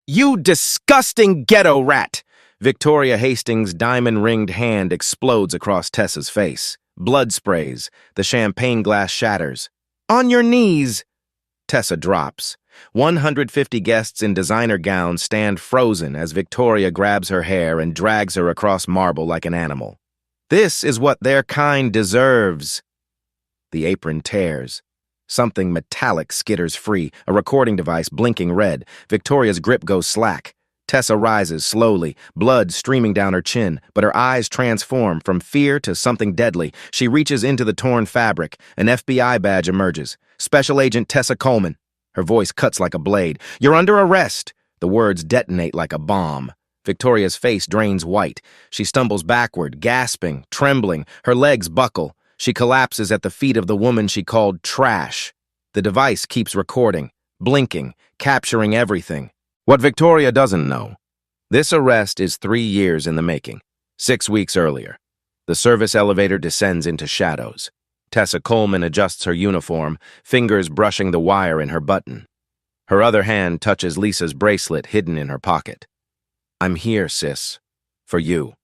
You disgusting ghetto rat! Victoria Hastings' diamond-ringed hand explodes across Tessa's face. Blood sprays. The champagne glass shatters. On your knees! Tessa drops. 150 guests in designer gowns stand frozen as Victoria grabs her hair and drags her across marble like an animal. This is what their kind deserves. The apron tears. Something metallic skitters free, a recording device blinking red. Victoria's grip goes slack. Tessa rises slowly, blood streaming down her chin, but her eyes transform from fear to something deadly. She reaches into the torn fabric. An FBI badge emerges. Special Agent Tessa Coleman. Her voice cuts like a blade. You're under arrest. The words detonate like a bomb. Victoria's face drains white. She stumbles backward, gasping, trembling. Her legs buckle. She collapses at the feet of the woman she called trash. The device keeps recording, blinking, capturing everything. What Victoria doesn't know. This arrest is 3 years in the making. 6 weeks earlier. The service elevator descends into shadows. Tessa Coleman adjusts her uniform, fingers brushing the wire in her button. Her other hand touches Lisa's bracelet hidden in her pocket. I'm here, sis. For you.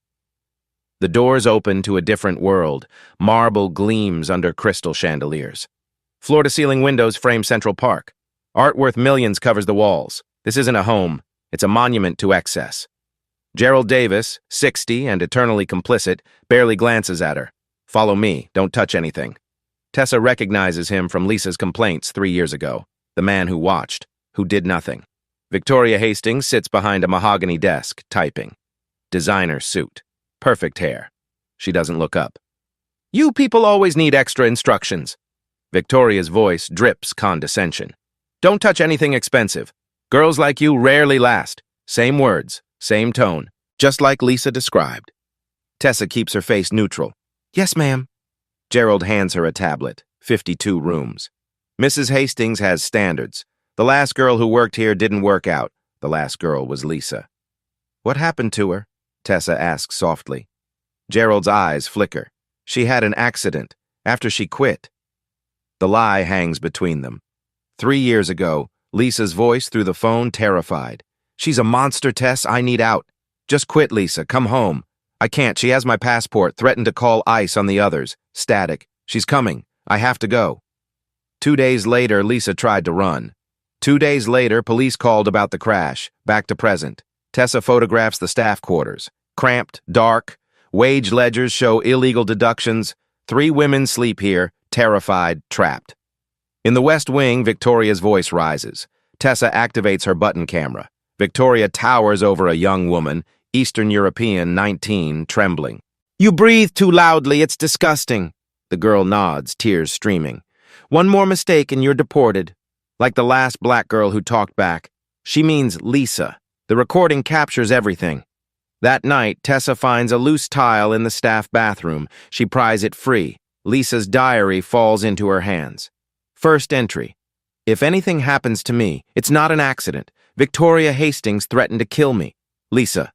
The doors open to a different world. Marble gleams under crystal chandeliers. Floor-to-ceiling windows frame Central Park. Art worth millions covers the walls. This isn't a home. It's a monument to excess. Gerald Davis, 60 and eternally complicit, barely glances at her. Follow me. Don't touch anything. Tessa recognizes him from Lisa's complaints 3 years ago. The man who watched, who did nothing. Victoria Hastings sits behind a mahogany desk, typing. Designer suit. Perfect hair. She doesn't look up. You people always need extra instructions. Victoria's voice drips condescension. Don't touch anything expensive. Girls like you rarely last. Same words, same tone, just like Lisa described. Tessa keeps her face neutral. Yes, ma'am. Gerald hands her a tablet. 52 rooms. Mrs. Hastings has standards. The last girl who worked here didn't work out. The last girl was Lisa. What happened to her? Tessa asks softly. Gerald's eyes flicker. She had an accident after she quit. The lie hangs between them. 3 years ago, Lisa's voice through the phone terrified. She's a monster, Tess. I need out. Just quit, Lisa. Come home. I can't. She has my passport. Threatened to call ICE on the others. Static. She's coming. I have to go. 2 days later, Lisa tried to run. 2 days later, police called about the crash. Back to present. Tessa photographs the staff quarters. Cramped, dark. Wage ledgers show illegal deductions. 3 women sleep here, terrified, trapped. In the West Wing, Victoria's voice rises. Tessa activates her button camera. Victoria towers over a young woman, Eastern European, 19, trembling. You breathe too loudly, it's disgusting. The girl nods, tears streaming. One more mistake and you're deported. Like the last black girl who talked back. She means Lisa. The recording captures everything. That night, Tessa finds a loose tile in the staff bathroom. She pries it free. Lisa's diary falls into her hands. First entry. If anything happens to me, it's not an accident. Victoria Hastings threatened to kill me. Lisa.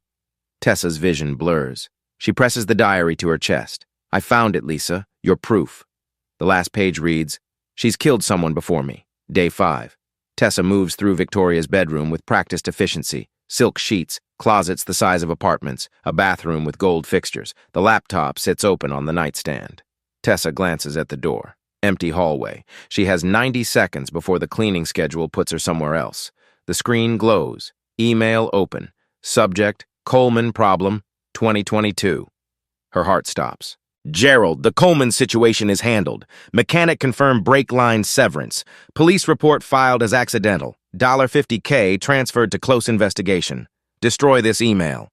Tessa's vision blurs. She presses the diary to her chest. I found it, Lisa. Your proof. The last page reads, She's killed someone before me. Day 5. Tessa moves through Victoria's bedroom with practiced efficiency. Silk sheets, closets the size of apartments, a bathroom with gold fixtures. The laptop sits open on the nightstand. Tessa glances at the door. Empty hallway. She has 90 seconds before the cleaning schedule puts her somewhere else. The screen glows. Email open. Subject, Coleman problem, 2022. Her heart stops. Gerald, the Coleman situation is handled. Mechanic confirmed brake line severance. Police report filed as accidental. $50K transferred to close investigation. Destroy this email.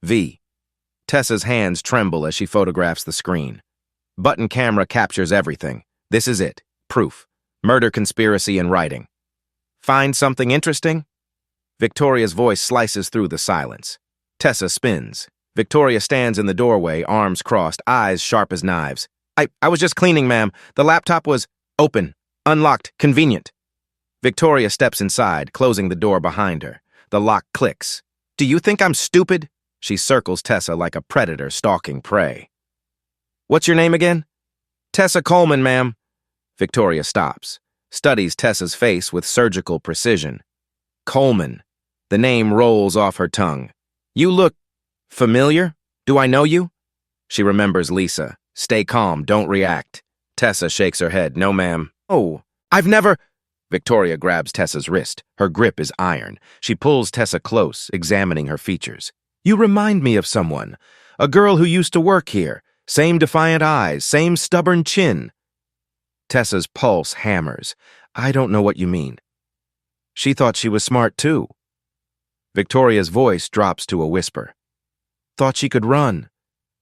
V. Tessa's hands tremble as she photographs the screen. Button camera captures everything. This is it. Proof. Murder conspiracy in writing. Find something interesting? Victoria's voice slices through the silence. Tessa spins. Victoria stands in the doorway, arms crossed, eyes sharp as knives. I was just cleaning, ma'am. The laptop was open, unlocked, convenient. Victoria steps inside, closing the door behind her. The lock clicks. Do you think I'm stupid? She circles Tessa like a predator stalking prey. What's your name again? Tessa Coleman, ma'am. Victoria stops, studies Tessa's face with surgical precision. Coleman. The name rolls off her tongue. You look familiar? Do I know you? She remembers Lisa. Stay calm, don't react. Tessa shakes her head. No, ma'am. Oh, I've never... Victoria grabs Tessa's wrist. Her grip is iron. She pulls Tessa close, examining her features. You remind me of someone. A girl who used to work here. Same defiant eyes, same stubborn chin. Tessa's pulse hammers. I don't know what you mean. She thought she was smart too. Victoria's voice drops to a whisper. Thought she could run.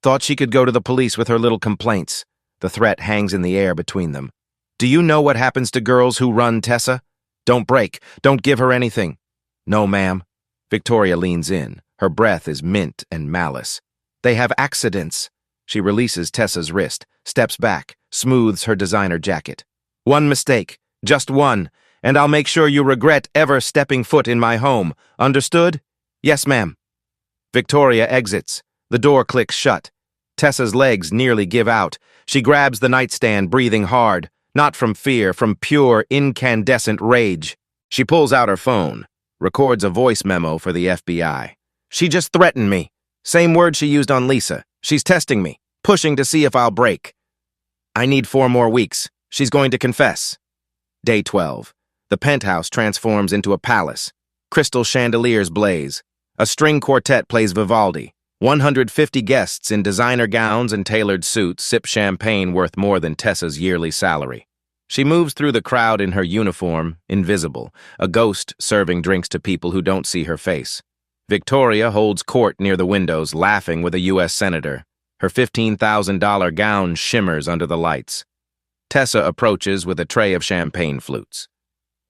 Thought she could go to the police with her little complaints. The threat hangs in the air between them. Do you know what happens to girls who run, Tessa? Don't break. Don't give her anything. No, ma'am. Victoria leans in. Her breath is mint and malice. They have accidents. She releases Tessa's wrist, steps back, smooths her designer jacket. One mistake, just one, and I'll make sure you regret ever stepping foot in my home. Understood? Yes, ma'am. Victoria exits. The door clicks shut. Tessa's legs nearly give out. She grabs the nightstand, breathing hard. Not from fear, from pure, incandescent rage. She pulls out her phone, records a voice memo for the FBI. She just threatened me. Same word she used on Lisa. She's testing me, pushing to see if I'll break. I need 4 more weeks. She's going to confess. Day 12. The penthouse transforms into a palace. Crystal chandeliers blaze. A string quartet plays Vivaldi. 150 guests in designer gowns and tailored suits sip champagne worth more than Tessa's yearly salary. She moves through the crowd in her uniform, invisible, a ghost serving drinks to people who don't see her face. Victoria holds court near the windows, laughing with a U.S. senator. Her $15,000 gown shimmers under the lights. Tessa approaches with a tray of champagne flutes.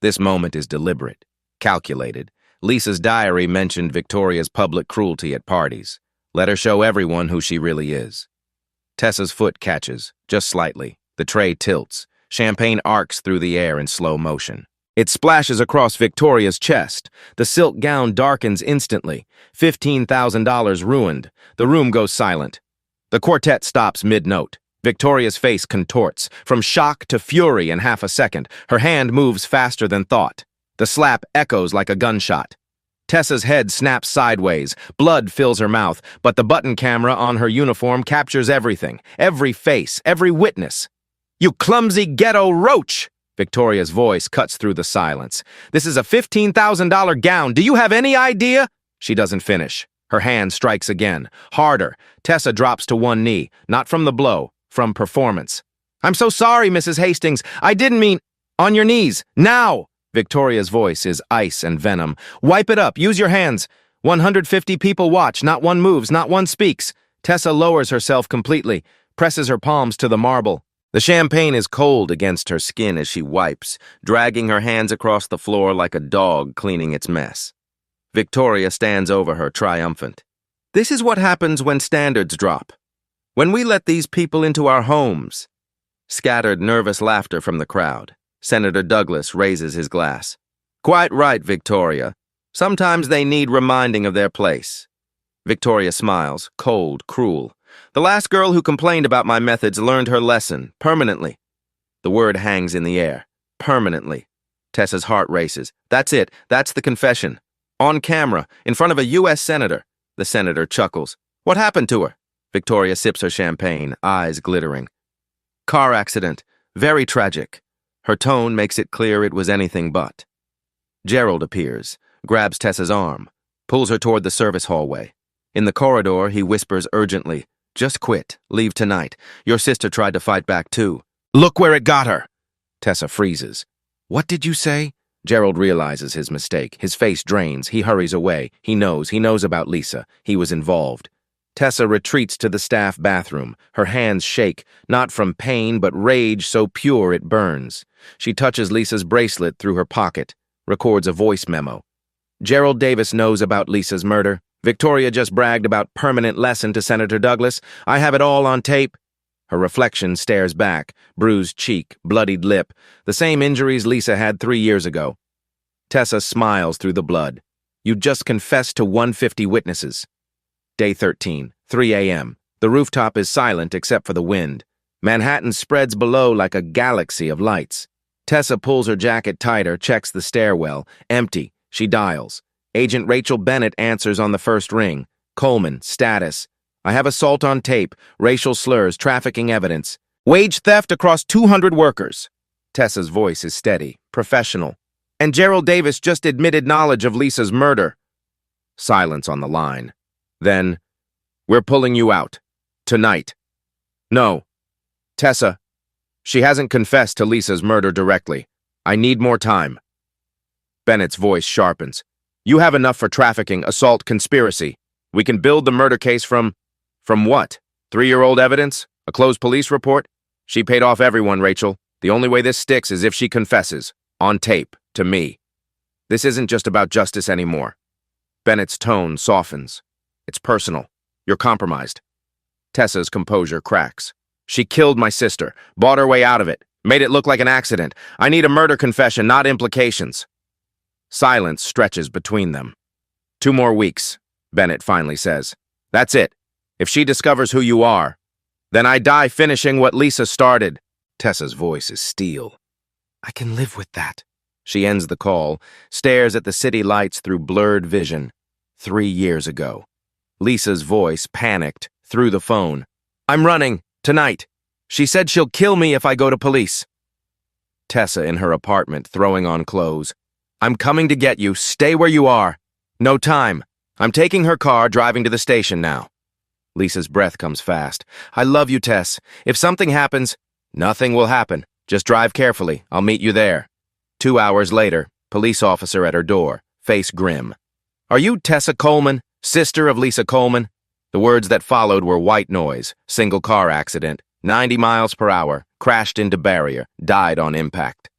This moment is deliberate, calculated. Lisa's diary mentioned Victoria's public cruelty at parties. Let her show everyone who she really is. Tessa's foot catches, just slightly. The tray tilts. Champagne arcs through the air in slow motion. It splashes across Victoria's chest. The silk gown darkens instantly. $15,000 ruined. The room goes silent. The quartet stops mid-note. Victoria's face contorts, from shock to fury in half a second. Her hand moves faster than thought. The slap echoes like a gunshot. Tessa's head snaps sideways. Blood fills her mouth, but the button camera on her uniform captures everything, every face, every witness. You clumsy ghetto roach! Victoria's voice cuts through the silence. This is a $15,000 gown. Do you have any idea? She doesn't finish. Her hand strikes again, harder. Tessa drops to one knee, not from the blow, from performance. I'm so sorry, Mrs. Hastings. I didn't mean... On your knees, now! Victoria's voice is ice and venom. Wipe it up, use your hands. 150 people watch, not one moves, not one speaks. Tessa lowers herself completely, presses her palms to the marble. The champagne is cold against her skin as she wipes, dragging her hands across the floor like a dog cleaning its mess. Victoria stands over her, triumphant. This is what happens when standards drop. When we let these people into our homes. Scattered, nervous laughter from the crowd. Senator Douglas raises his glass. Quite right, Victoria. Sometimes they need reminding of their place. Victoria smiles, cold, cruel. The last girl who complained about my methods learned her lesson, permanently. The word hangs in the air. Permanently. Tessa's heart races. That's it. That's the confession. On camera, in front of a U.S. senator. The senator chuckles. What happened to her? Victoria sips her champagne, eyes glittering. Car accident. Very tragic. Her tone makes it clear it was anything but. Gerald appears, grabs Tessa's arm, pulls her toward the service hallway. In the corridor, he whispers urgently, Just quit. Leave tonight. Your sister tried to fight back too. Look where it got her! Tessa freezes. What did you say? Gerald realizes his mistake. His face drains. He hurries away. He knows about Lisa. He was involved. Tessa retreats to the staff bathroom. Her hands shake, not from pain, but rage so pure it burns. She touches Lisa's bracelet through her pocket, records a voice memo. Gerald Davis knows about Lisa's murder. Victoria just bragged about permanent lesson to Senator Douglas. I have it all on tape. Her reflection stares back, bruised cheek, bloodied lip, the same injuries Lisa had 3 years ago. Tessa smiles through the blood. You just confessed to 150 witnesses. Day 13, 3 a.m. The rooftop is silent except for the wind. Manhattan spreads below like a galaxy of lights. Tessa pulls her jacket tighter, checks the stairwell. Empty. She dials. Agent Rachel Bennett answers on the first ring. Coleman, status. I have assault on tape, racial slurs, trafficking evidence. Wage theft across 200 workers. Tessa's voice is steady, professional. And Gerald Davis just admitted knowledge of Lisa's murder. Silence on the line. Then, we're pulling you out. Tonight. No. Tessa, she hasn't confessed to Lisa's murder directly. I need more time. Bennett's voice sharpens. You have enough for trafficking, assault, conspiracy. We can build the murder case from what? 3-year-old evidence? A closed police report? She paid off everyone, Rachel. The only way this sticks is if she confesses. On tape. To me. This isn't just about justice anymore. Bennett's tone softens. It's personal. You're compromised. Tessa's composure cracks. She killed my sister, bought her way out of it, made it look like an accident. I need a murder confession, not implications. Silence stretches between them. 2 more weeks, Bennett finally says. That's it. If she discovers who you are, then I die finishing what Lisa started. Tessa's voice is steel. I can live with that. She ends the call, stares at the city lights through blurred vision. 3 years ago. Lisa's voice, panicked, through the phone. I'm running, tonight. She said she'll kill me if I go to police. Tessa in her apartment, throwing on clothes. I'm coming to get you. Stay where you are. No time. I'm taking her car, driving to the station now. Lisa's breath comes fast. I love you, Tess. If something happens, nothing will happen. Just drive carefully. I'll meet you there. 2 hours later, police officer at her door, face grim. Are you Tessa Coleman, sister of Lisa Coleman? The words that followed were white noise, single car accident, 90 miles per hour, crashed into barrier, died on impact.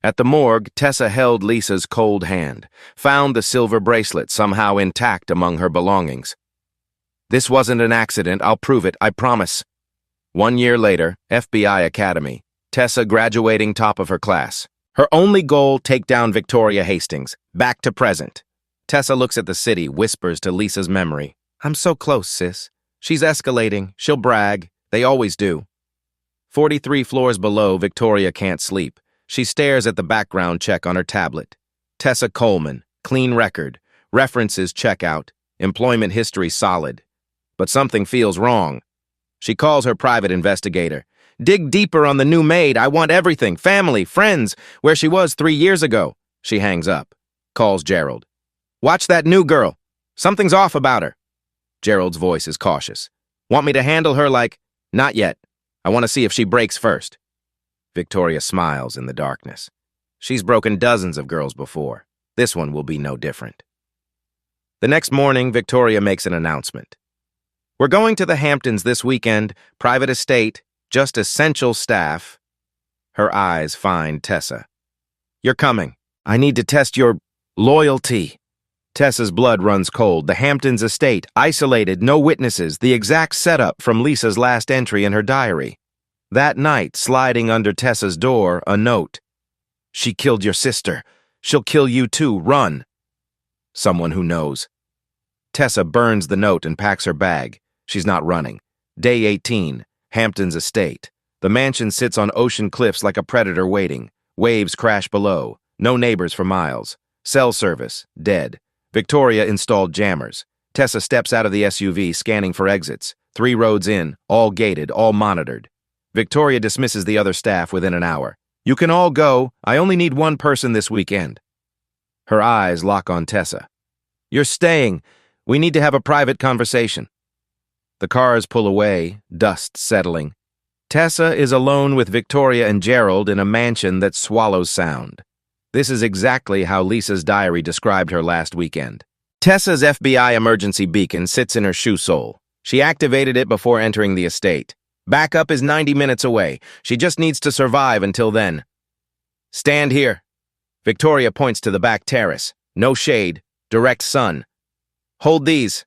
At the morgue, Tessa held Lisa's cold hand, found the silver bracelet somehow intact among her belongings. This wasn't an accident, I'll prove it, I promise. 1 year later, FBI Academy, Tessa graduating top of her class. Her only goal, take down Victoria Hastings, back to present. Tessa looks at the city, whispers to Lisa's memory. I'm so close, sis. She's escalating, she'll brag, they always do. 43 floors below, Victoria can't sleep. She stares at the background check on her tablet. Tessa Coleman, clean record, references check out, employment history solid. But something feels wrong. She calls her private investigator. Dig deeper on the new Maid. I want everything. Family, friends, where she was 3 years ago. She hangs up. Calls Gerald. Watch that new girl. Something's off about her. Gerald's voice is cautious. Want me to handle her like, not yet. I want to see if she breaks first. Victoria smiles in the darkness. She's broken dozens of girls before. This one will be no different. The next morning, Victoria makes an announcement. We're going to the Hamptons this weekend, private estate, just essential staff. Her eyes find Tessa. You're coming. I need to test your loyalty. Tessa's blood runs cold. The Hamptons estate, isolated, no witnesses, the exact setup from Lisa's last entry in her diary. That night, sliding under Tessa's door, a note. She killed your sister. She'll kill you too. Run. Someone who knows. Tessa burns the note and packs her bag. She's not running. Day 18. Hamptons estate. The mansion sits on ocean cliffs like a predator waiting. Waves crash below. No neighbors for miles. Cell service. Dead. Victoria installed jammers. Tessa steps out of the SUV, scanning for exits. 3 roads in, all gated, all monitored. Victoria dismisses the other staff within an hour. You can all go. I only need one person this weekend. Her eyes lock on Tessa. You're staying. We need to have a private conversation. The cars pull away, dust settling. Tessa is alone with Victoria and Gerald in a mansion that swallows sound. This is exactly how Lisa's diary described her last weekend. Tessa's FBI emergency beacon sits in her shoe sole. She activated it before entering the estate. Backup is 90 minutes away. She just needs to survive until then. Stand here. Victoria points to the back terrace. No shade, direct sun. Hold these.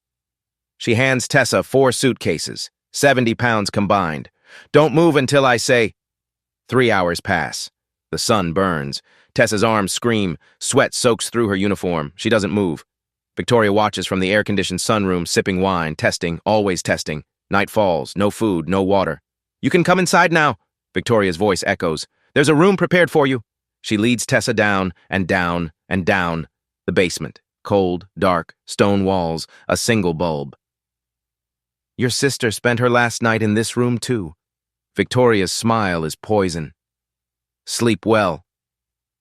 She hands Tessa 4 suitcases, 70 pounds combined. Don't move until I say. 3 hours pass. The sun burns. Tessa's arms scream. Sweat soaks through her uniform. She doesn't move. Victoria watches from the air-conditioned sunroom, sipping wine, testing, always testing. Night falls. No food, no water. You can come inside now. Victoria's voice echoes. There's a room prepared for you. She leads Tessa down and down and down. The basement. Cold, dark, stone walls, a single bulb. Your sister spent her last night in this room too. Victoria's smile is poison. Sleep well.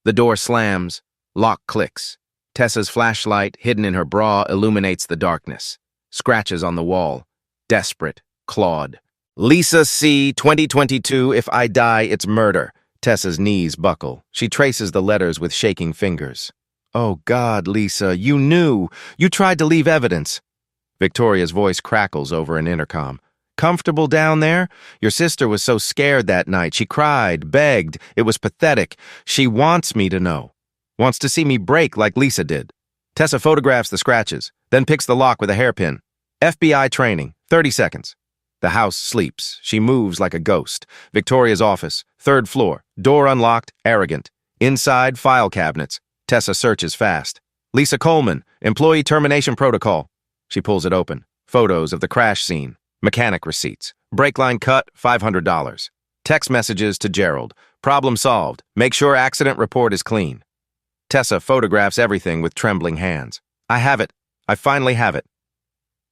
The door slams. Lock clicks. Tessa's flashlight, hidden in her bra, illuminates the darkness. Scratches on the wall. Desperate. Clawed. Lisa C. 2022, if I die, it's murder. Tessa's knees buckle. She traces the letters with shaking fingers. Oh God, Lisa, you knew. You tried to leave evidence. Victoria's voice crackles over an intercom. Comfortable down there? Your sister was so scared that night. She cried, begged. It was pathetic. She wants me to know. Wants to see me break like Lisa did. Tessa photographs the scratches, then picks the lock with a hairpin. FBI training, 30 seconds. The house sleeps. She moves like a ghost. Victoria's office, 3rd floor. Door unlocked, arrogant. Inside, file cabinets. Tessa searches fast. Lisa Coleman, employee termination protocol. She pulls it open. Photos of the crash scene. Mechanic receipts. Brake line cut, $500. Text messages to Gerald. Problem solved. Make sure accident report is clean. Tessa photographs everything with trembling hands. I have it. I finally have it.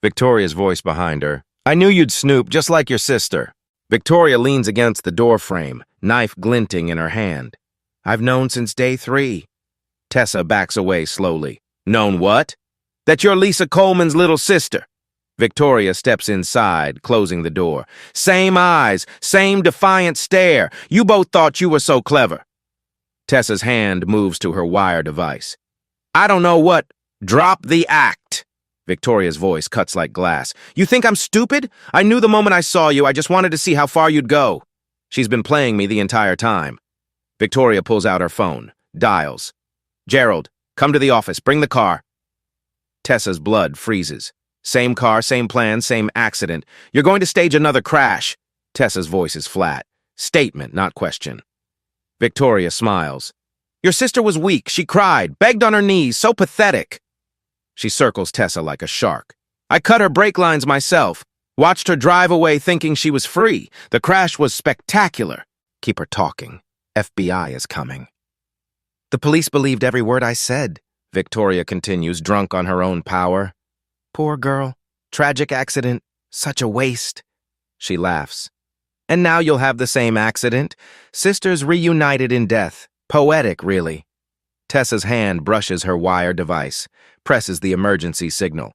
Victoria's voice behind her. I knew you'd snoop, just like your sister. Victoria leans against the door frame, knife glinting in her hand. I've known since day 3. Tessa backs away slowly. Known what? That you're Lisa Coleman's little sister. Victoria steps inside, closing the door. Same eyes, same defiant stare. You both thought you were so clever. Tessa's hand moves to her wire device. I don't know what. Drop the act. Victoria's voice cuts like glass. You think I'm stupid? I knew the moment I saw you. I just wanted to see how far you'd go. She's been playing me the entire time. Victoria pulls out her phone. Dials. Gerald, come to the office. Bring the car. Tessa's blood freezes. Same car, same plan, same accident. You're going to stage another crash. Tessa's voice is flat. Statement, not question. Victoria smiles. Your sister was weak. She cried, begged on her knees, so pathetic. She circles Tessa like a shark. I cut her brake lines myself. Watched her drive away thinking she was free. The crash was spectacular. Keep her talking. FBI is coming. The police believed every word I said, Victoria continues, drunk on her own power. Poor girl. Tragic accident. Such a waste. She laughs. And now you'll have the same accident. Sisters reunited in death. Poetic, really. Tessa's hand brushes her wire device, presses the emergency signal.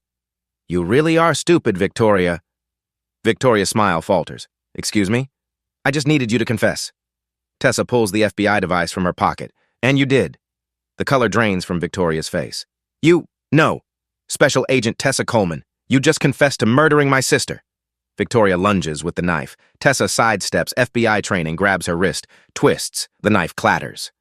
You really are stupid, Victoria. Victoria's smile falters. Excuse me? I just needed you to confess. Tessa pulls the FBI device from her pocket. And you did. The color drains from Victoria's face. No. Special Agent Tessa Coleman. You just confessed to murdering my sister. Victoria lunges with the knife. Tessa sidesteps, FBI training, grabs her wrist, twists. The knife clatters.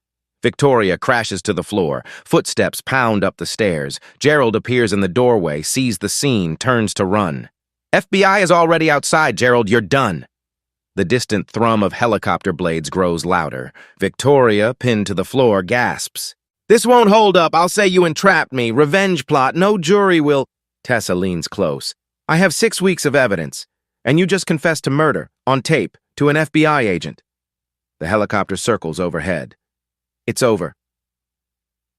Victoria crashes to the floor. Footsteps pound up the stairs. Gerald appears in the doorway, sees the scene, turns to run. FBI is already outside, Gerald. You're done. The distant thrum of helicopter blades grows louder. Victoria, pinned to the floor, gasps. This won't hold up. I'll say you entrapped me. Revenge plot. No jury will... Tessa leans close. I have 6 weeks of evidence. And you just confessed to murder, on tape, to an FBI agent. The helicopter circles overhead. It's over.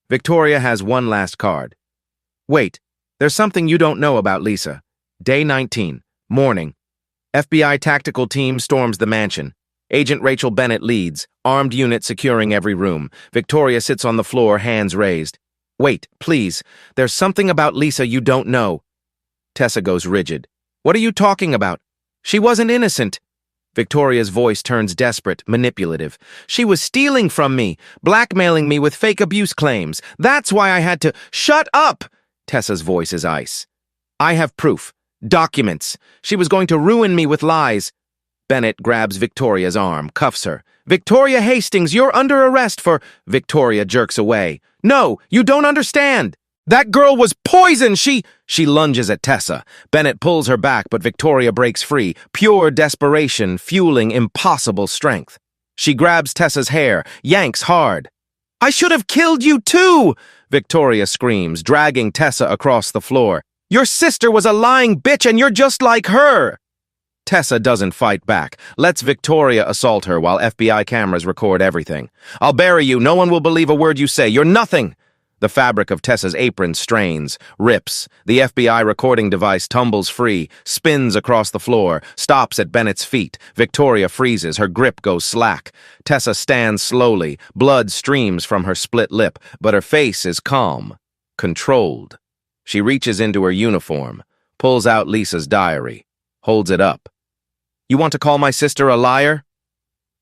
Victoria has one last card. Wait, there's something you don't know about Lisa. Day 19, morning. FBI tactical team storms the mansion. Agent Rachel Bennett leads, armed unit securing every room. Victoria sits on the floor, hands raised. Wait, please, there's something about Lisa you don't know. Tessa goes rigid. What are you talking about? She wasn't innocent. Victoria's voice turns desperate, manipulative. She was stealing from me, blackmailing me with fake abuse claims. That's why I had to... Shut up! Tessa's voice is ice. I have proof. Documents. She was going to ruin me with lies. Bennett grabs Victoria's arm, cuffs her. Victoria Hastings, you're under arrest for... Victoria jerks away. No, you don't understand. That girl was poison! She lunges at Tessa. Bennett pulls her back, but Victoria breaks free. Pure desperation, fueling impossible strength. She grabs Tessa's hair, yanks hard. I should have killed you too! Victoria screams, dragging Tessa across the floor. Your sister was a lying bitch and you're just like her! Tessa doesn't fight back. Lets Victoria assault her while FBI cameras record everything. I'll bury you. No one will believe a word you say. You're nothing! The fabric of Tessa's apron strains, rips. The FBI recording device tumbles free, spins across the floor, stops at Bennett's feet. Victoria freezes, her grip goes slack. Tessa stands slowly, blood streams from her split lip, but her face is calm, controlled. She reaches into her uniform, pulls out Lisa's diary, holds it up. "You want to call my sister a liar?"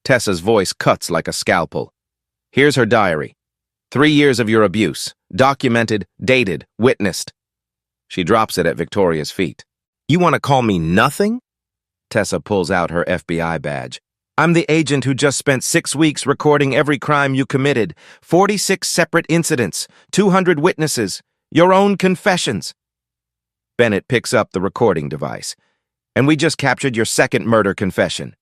Tessa's voice cuts like a scalpel. "Here's her diary. 3 years of your abuse. Documented, dated, witnessed." She drops it at Victoria's feet. "You want to call me nothing?" Tessa pulls out her FBI badge. "I'm the agent who just spent 6 weeks recording every crime you committed. 46 separate incidents, 200 witnesses, your own confessions." Bennett picks up the recording device. "And we just captured your second murder confession."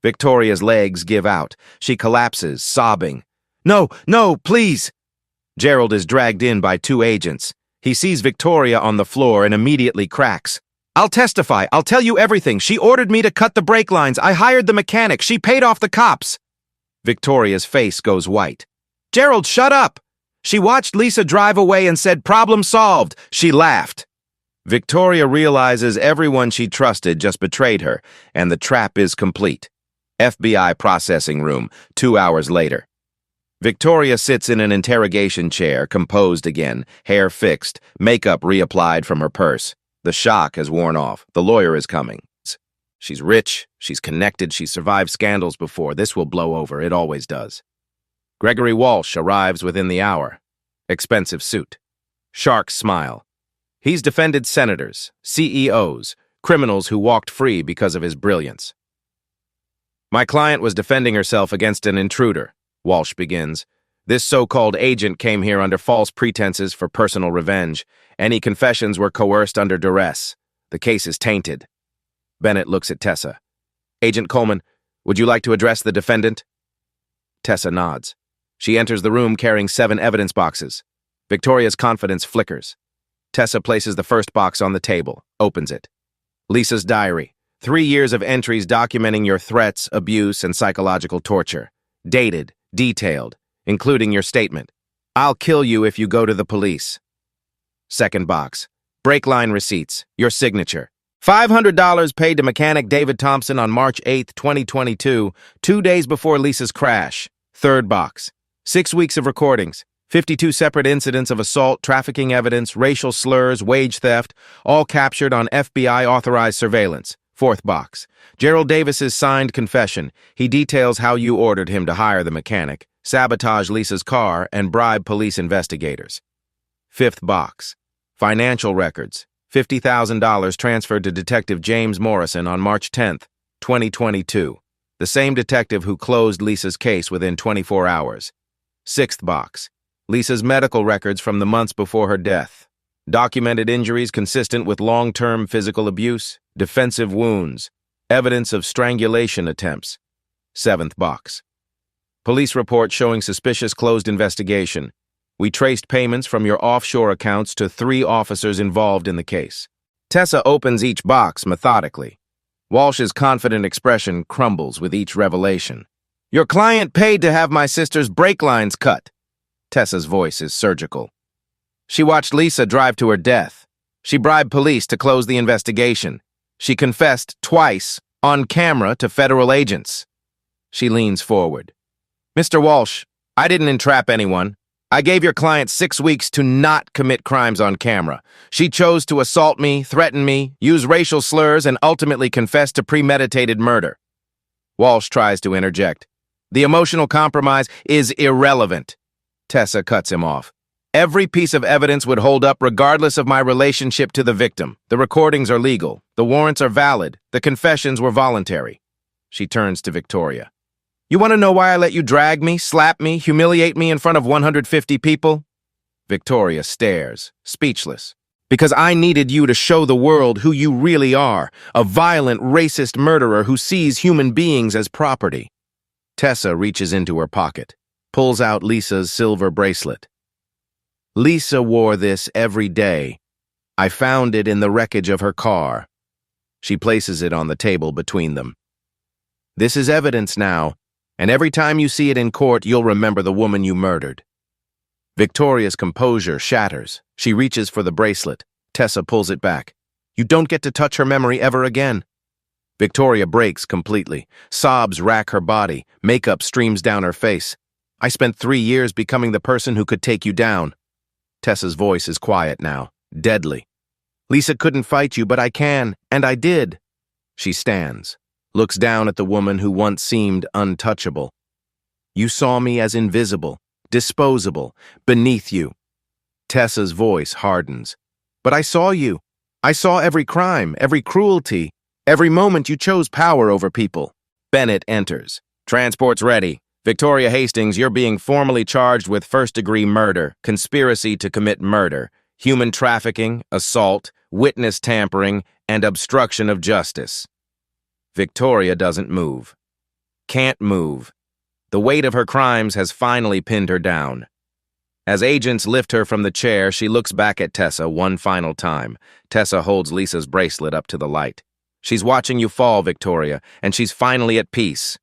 Victoria's legs give out. She collapses, sobbing. "No, no, please!" Gerald is dragged in by 2 agents. He sees Victoria on the floor and immediately cracks. "I'll testify. I'll tell you everything. She ordered me to cut the brake lines. I hired the mechanic. She paid off the cops." Victoria's face goes white. "Gerald, shut up!" "She watched Lisa drive away and said, 'Problem solved.' She laughed." Victoria realizes everyone she trusted just betrayed her, and the trap is complete. FBI processing room, 2 hours later. Victoria sits in an interrogation chair, composed again, hair fixed, makeup reapplied from her purse. The shock has worn off. The lawyer is coming. She's rich, she's connected, she's survived scandals before. This will blow over, it always does. Gregory Walsh arrives within the hour. Expensive suit. Shark smile. He's defended senators, CEOs, criminals who walked free because of his brilliance. "My client was defending herself against an intruder," Walsh begins. "This so-called agent came here under false pretenses for personal revenge. Any confessions were coerced under duress. The case is tainted." Bennett looks at Tessa. "Agent Coleman, would you like to address the defendant?" Tessa nods. She enters the room carrying 7 evidence boxes. Victoria's confidence flickers. Tessa places the first box on the table, opens it. Lisa's diary. 3 years of entries documenting your threats, abuse, and psychological torture. Dated, detailed, including your statement. "I'll kill you if you go to the police." Second box. Brake line receipts, your signature. $500 paid to mechanic David Thompson on March 8, 2022, 2 days before Lisa's crash. Third box. 6 weeks of recordings. 52 separate incidents of assault, trafficking evidence, racial slurs, wage theft, all captured on FBI-authorized surveillance. Fourth box. Gerald Davis's signed confession. He details how you ordered him to hire the mechanic, sabotage Lisa's car, and bribe police investigators. Fifth box. Financial records. $50,000 transferred to Detective James Morrison on March 10, 2022. The same detective who closed Lisa's case within 24 hours. Sixth box. Lisa's medical records from the months before her death. Documented injuries consistent with long-term physical abuse, defensive wounds, evidence of strangulation attempts. Seventh box. Police report showing suspicious closed investigation. We traced payments from your offshore accounts to 3 officers involved in the case. Tessa opens each box methodically. Walsh's confident expression crumbles with each revelation. Your client paid to have my sister's brake lines cut. Tessa's voice is surgical. She watched Lisa drive to her death. She bribed police to close the investigation. She confessed twice on camera to federal agents. She leans forward. Mr. Walsh, I didn't entrap anyone. I gave your client 6 weeks to not commit crimes on camera. She chose to assault me, threaten me, use racial slurs, and ultimately confess to premeditated murder. Walsh tries to interject. The emotional compromise is irrelevant. Tessa cuts him off. Every piece of evidence would hold up regardless of my relationship to the victim. The recordings are legal. The warrants are valid. The confessions were voluntary. She turns to Victoria. You want to know why I let you drag me, slap me, humiliate me in front of 150 people? Victoria stares, speechless. Because I needed you to show the world who you really are, a violent, racist murderer who sees human beings as property. Tessa reaches into her pocket, pulls out Lisa's silver bracelet. Lisa wore this every day. I found it in the wreckage of her car. She places it on the table between them. This is evidence now, and every time you see it in court, you'll remember the woman you murdered. Victoria's composure shatters. She reaches for the bracelet. Tessa pulls it back. You don't get to touch her memory ever again. Victoria breaks completely. Sobs rack her body. Makeup streams down her face. I spent 3 years becoming the person who could take you down. Tessa's voice is quiet now, deadly. Lisa couldn't fight you, but I can, and I did. She stands, looks down at the woman who once seemed untouchable. You saw me as invisible, disposable, beneath you. Tessa's voice hardens. But I saw you. I saw every crime, every cruelty, every moment you chose power over people. Bennett enters. Transport's ready. Victoria Hastings, you're being formally charged with first-degree murder, conspiracy to commit murder, human trafficking, assault, witness tampering, and obstruction of justice. Victoria doesn't move. Can't move. The weight of her crimes has finally pinned her down. As agents lift her from the chair, she looks back at Tessa one final time. Tessa holds Lisa's bracelet up to the light. She's watching you fall, Victoria, and she's finally at peace.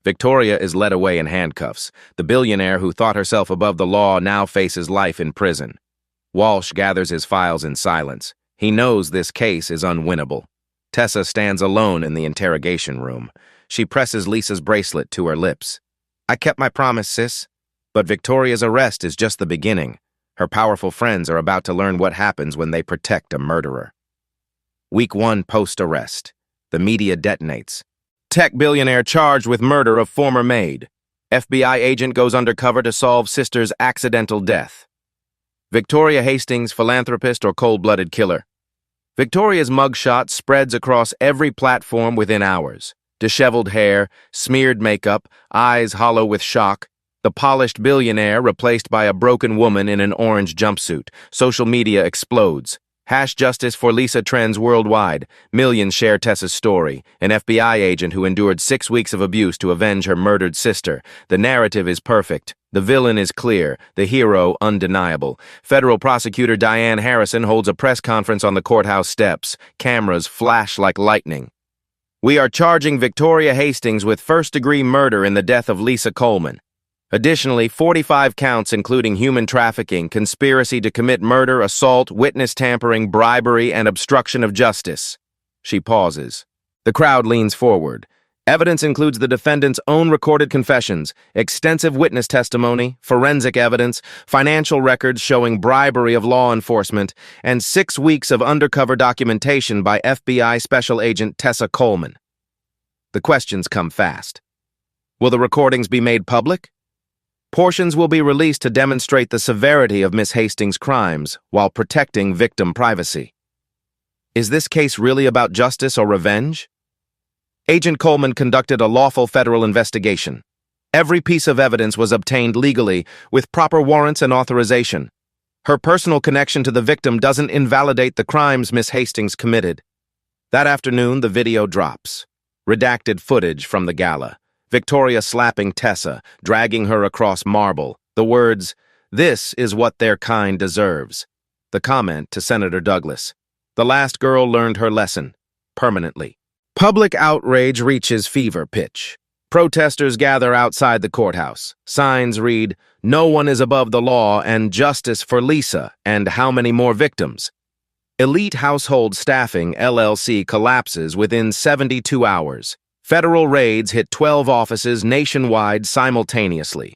Victoria is led away in handcuffs. The billionaire who thought herself above the law now faces life in prison. Walsh gathers his files in silence. He knows this case is unwinnable. Tessa stands alone in the interrogation room. She presses Lisa's bracelet to her lips. I kept my promise, sis. But Victoria's arrest is just the beginning. Her powerful friends are about to learn what happens when they protect a murderer. Week 1 post-arrest. The media detonates. Tech billionaire charged with murder of former maid. FBI agent goes undercover to solve sister's accidental death. Victoria Hastings, philanthropist or cold-blooded killer. Victoria's mugshot spreads across every platform within hours. Disheveled hair, smeared makeup, eyes hollow with shock. The polished billionaire replaced by a broken woman in an orange jumpsuit. Social media explodes. #Justice for Lisa trends worldwide. Millions share Tessa's story, an FBI agent who endured 6 weeks of abuse to avenge her murdered sister. The narrative is perfect. The villain is clear, the hero undeniable. Federal prosecutor Diane Harrison holds a press conference on the courthouse steps. Cameras flash like lightning. We are charging Victoria Hastings with first-degree murder in the death of Lisa Coleman. Additionally, 45 counts including human trafficking, conspiracy to commit murder, assault, witness tampering, bribery, and obstruction of justice. She pauses. The crowd leans forward. Evidence includes the defendant's own recorded confessions, extensive witness testimony, forensic evidence, financial records showing bribery of law enforcement, and 6 weeks of undercover documentation by FBI Special Agent Tessa Coleman. The questions come fast. Will the recordings be made public? Portions will be released to demonstrate the severity of Miss Hastings' crimes while protecting victim privacy. Is this case really about justice or revenge? Agent Coleman conducted a lawful federal investigation. Every piece of evidence was obtained legally with proper warrants and authorization. Her personal connection to the victim doesn't invalidate the crimes Miss Hastings committed. That afternoon, the video drops. Redacted footage from the gala. Victoria slapping Tessa, dragging her across marble. The words, "This is what their kind deserves." The comment to Senator Douglas. The last girl learned her lesson, permanently. Public outrage reaches fever pitch. Protesters gather outside the courthouse. Signs read, "No one is above the law" and "Justice for Lisa" and "How many more victims?" Elite Household Staffing, LLC, collapses within 72 hours. Federal raids hit 12 offices nationwide simultaneously.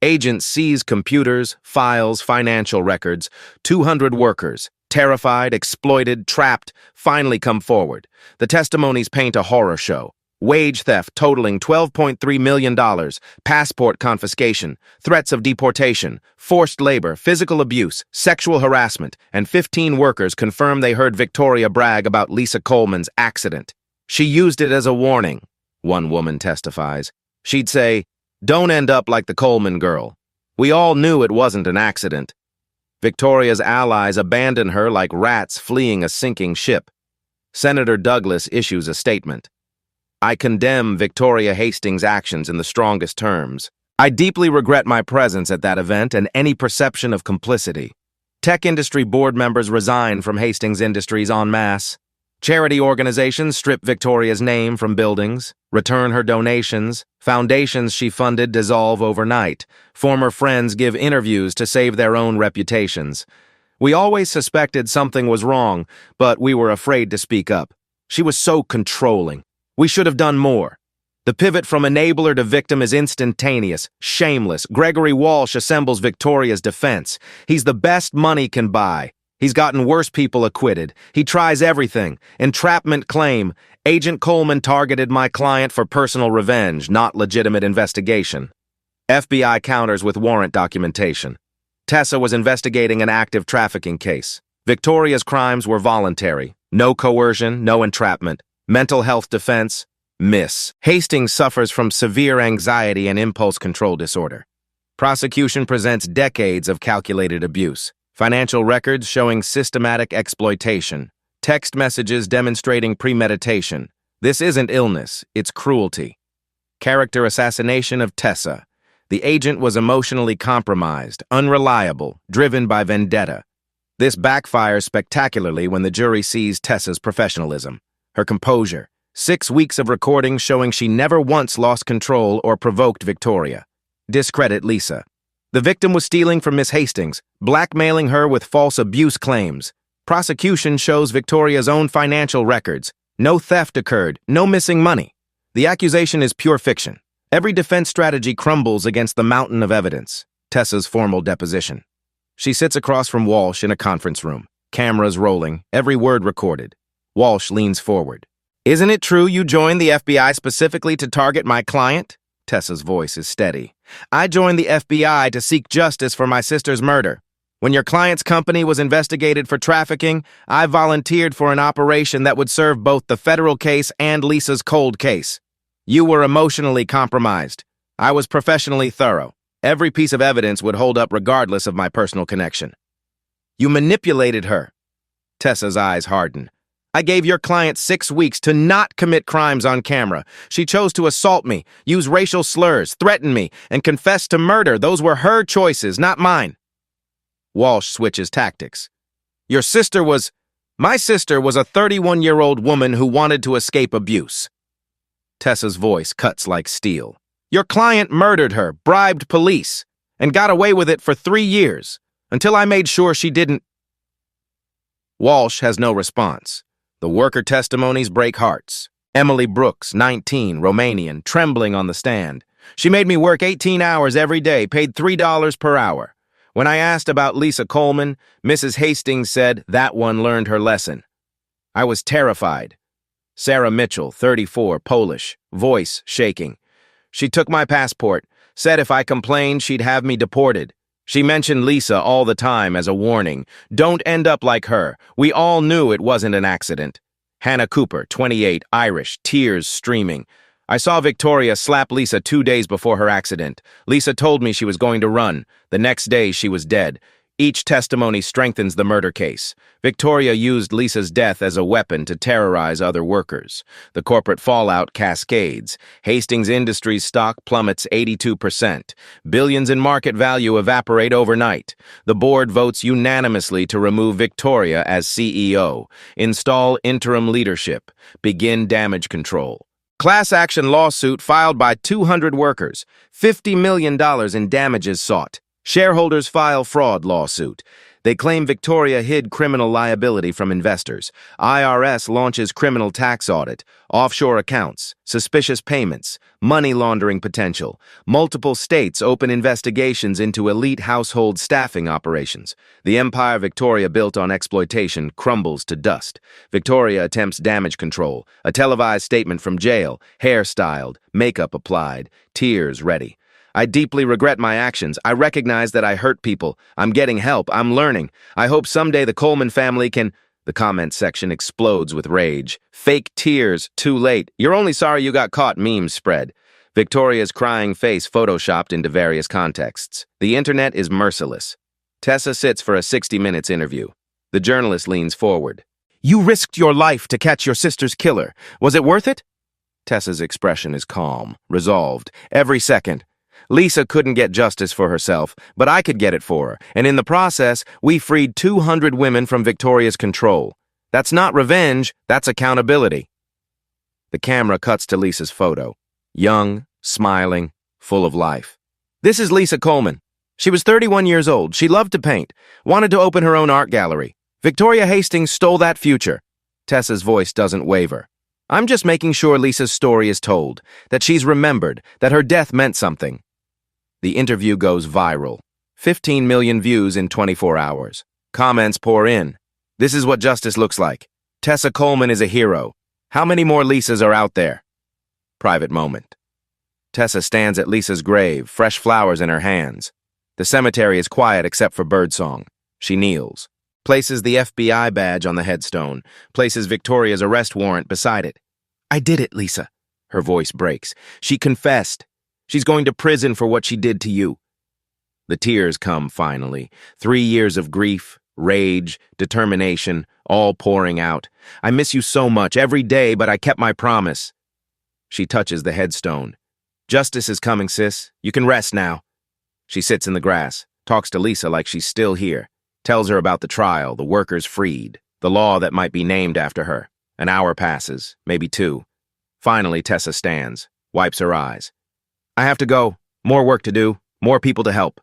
Agents seize computers, files, financial records. 200 workers, terrified, exploited, trapped, finally come forward. The testimonies paint a horror show. Wage theft totaling $12.3 million, passport confiscation, threats of deportation, forced labor, physical abuse, sexual harassment, and 15 workers confirm they heard Victoria brag about Lisa Coleman's accident. She used it as a warning, one woman testifies. She'd say, "Don't end up like the Coleman girl. We all knew it wasn't an accident." Victoria's allies abandon her like rats fleeing a sinking ship. Senator Douglas issues a statement. I condemn Victoria Hastings' actions in the strongest terms. I deeply regret my presence at that event and any perception of complicity. Tech industry board members resign from Hastings Industries en masse. Charity organizations strip Victoria's name from buildings, return her donations, foundations she funded dissolve overnight, former friends give interviews to save their own reputations. We always suspected something was wrong, but we were afraid to speak up. She was so controlling. We should have done more. The pivot from enabler to victim is instantaneous, shameless. Gregory Walsh assembles Victoria's defense. He's the best money can buy. He's gotten worse people acquitted. He tries everything. Entrapment claim. Agent Coleman targeted my client for personal revenge, not legitimate investigation. FBI counters with warrant documentation. Tessa was investigating an active trafficking case. Victoria's crimes were voluntary. No coercion, no entrapment. Mental health defense, miss. Hastings suffers from severe anxiety and impulse control disorder. Prosecution presents decades of calculated abuse. Financial records showing systematic exploitation. Text messages demonstrating premeditation. This isn't illness, it's cruelty. Character assassination of Tessa. The agent was emotionally compromised, unreliable, driven by vendetta. This backfires spectacularly when the jury sees Tessa's professionalism. Her composure. 6 weeks of recording showing she never once lost control or provoked Victoria. Discredit Lisa. The victim was stealing from Miss Hastings, blackmailing her with false abuse claims. Prosecution shows Victoria's own financial records. No theft occurred, no missing money. The accusation is pure fiction. Every defense strategy crumbles against the mountain of evidence. Tessa's formal deposition. She sits across from Walsh in a conference room. Cameras rolling, every word recorded. Walsh leans forward. Isn't it true you joined the FBI specifically to target my client? Tessa's voice is steady. I joined the FBI to seek justice for my sister's murder. When your client's company was investigated for trafficking, I volunteered for an operation that would serve both the federal case and Lisa's cold case. You were emotionally compromised. I was professionally thorough. Every piece of evidence would hold up regardless of my personal connection. You manipulated her. Tessa's eyes harden. I gave your client 6 weeks to not commit crimes on camera. She chose to assault me, use racial slurs, threaten me, and confess to murder. Those were her choices, not mine. Walsh switches tactics. My sister was a 31-year-old woman who wanted to escape abuse. Tessa's voice cuts like steel. Your client murdered her, bribed police, and got away with it for 3 years, until I made sure she didn't. Walsh has no response. The worker testimonies break hearts. Emily Brooks, 19, Romanian, trembling on the stand. She made me work 18 hours every day, paid $3 per hour. When I asked about Lisa Coleman, Mrs. Hastings said that one learned her lesson. I was terrified. Sarah Mitchell, 34, Polish, voice shaking. She took my passport, said if I complained she'd have me deported. She mentioned Lisa all the time as a warning. Don't end up like her. We all knew it wasn't an accident. Hannah Cooper, 28, Irish, tears streaming. I saw Victoria slap Lisa 2 days before her accident. Lisa told me she was going to run. The next day, she was dead. Each testimony strengthens the murder case. Victoria used Lisa's death as a weapon to terrorize other workers. The corporate fallout cascades. Hastings Industries stock plummets 82%. Billions in market value evaporate overnight. The board votes unanimously to remove Victoria as CEO. Install interim leadership. Begin damage control. Class action lawsuit filed by 200 workers. $50 million in damages sought. Shareholders file fraud lawsuit. They claim Victoria hid criminal liability from investors. IRS launches criminal tax audit. Offshore accounts. Suspicious payments. Money laundering potential. Multiple states open investigations into elite household staffing operations. The empire Victoria built on exploitation crumbles to dust. Victoria attempts damage control. A televised statement from jail. Hair styled. Makeup applied. Tears ready. I deeply regret my actions. I recognize that I hurt people. I'm getting help. I'm learning. I hope someday the Coleman family can... The comment section explodes with rage. Fake tears, too late. You're only sorry you got caught memes spread. Victoria's crying face photoshopped into various contexts. The internet is merciless. Tessa sits for a 60 minutes interview. The journalist leans forward. You risked your life to catch your sister's killer. Was it worth it? Tessa's expression is calm, resolved, every second. Lisa couldn't get justice for herself, but I could get it for her, and in the process, we freed 200 women from Victoria's control. That's not revenge, that's accountability. The camera cuts to Lisa's photo. Young, smiling, full of life. This is Lisa Coleman. She was 31 years old. She loved to paint, wanted to open her own art gallery. Victoria Hastings stole that future. Tessa's voice doesn't waver. I'm just making sure Lisa's story is told, that she's remembered, that her death meant something. The interview goes viral. 15 million views in 24 hours. Comments pour in. This is what justice looks like. Tessa Coleman is a hero. How many more Lisas are out there? Private moment. Tessa stands at Lisa's grave, fresh flowers in her hands. The cemetery is quiet except for birdsong. She kneels, places the FBI badge on the headstone, places Victoria's arrest warrant beside it. I did it, Lisa. Her voice breaks. She confessed. She's going to prison for what she did to you. The tears come finally. 3 years of grief, rage, determination, all pouring out. I miss you so much every day, but I kept my promise. She touches the headstone. Justice is coming, sis. You can rest now. She sits in the grass, talks to Lisa like she's still here, tells her about the trial, the workers freed, the law that might be named after her. An hour passes, maybe 2. Finally, Tessa stands, wipes her eyes. I have to go. More work to do, more people to help.